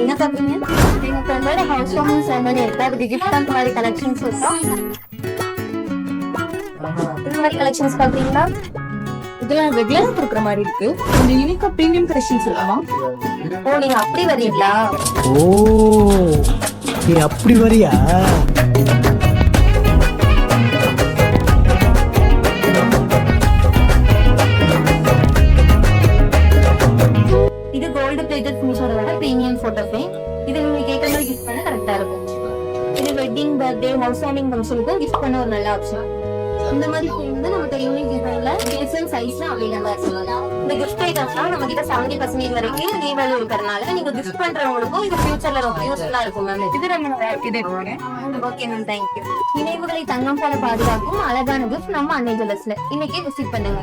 என்ன பாக்குறீங்க? எங்க ஃப்ரெண்டோட ஹவுஸ் வார்மிங் செரமனி இருக்கு, அதுக்கு கிஃப்ட் பண்ற மாதிரி கலெக்ஷன்ஸ் இருக்கா? இந்த மாதிரி கலெக்ஷன்ஸ் பாக்குறீங்களா? இதெல்லாம் ரெகுலரா கொடுக்குற மாதிரி இருக்கு. கொஞ்சம் யூனிக்கா பிரீமியம் கலெக்ஷன்ஸ் இருக்குமா? ஓ, நீங்க அப்படி வரீங்களா? ஓ, நீ அப்படி வரியா? இது கோல்டு பிளேட்டட் ஃபினிஷரோட பிரீமியம் போட்டோ ஃப்ரேம். இது நீங்க கேட்கற மாதிரி கிஃப்ட் பண்ண கரெக்டா இருக்கும். இது வெட்டிங், பர்த்டே, ஹவுஸ் வார்மிங் ஃபங்க்ஷனுக்கு கிஃப்ட் பண்ண ஒரு நல்ல ஆப்ஷன். இந்த மாதிரி ஃப்ரேம் வந்து நமக்கு யூனிக் டிசைன்ல டிஃபரண்ட் சைஸ்ல அவைலபிளா இருக்கு. இந்த கிஃப்ட் ஐட்டம்ஸ்லாம் நம்ம கிட்ட 70% வரைக்கும் ரீவேல்யூ இருக்கிறதுனால நீங்க கிஃப்ட் பண்றவங்களுக்கும் இது ஃபியூச்சர்ல ரொம்ப யூஸ்ஃபுல்லா இருக்கும் மேம். இது நம்ம இது இருக்கு. Okay ma'am, thank you. நினைவுகளை தங்கம் போல பாதுகாக்கும் அழகான கிஃப்ட் நம்ம அன்னை ஜுவல்லர்ஸ்ல. இன்னைக்கே விசிட் பண்ணுங்க.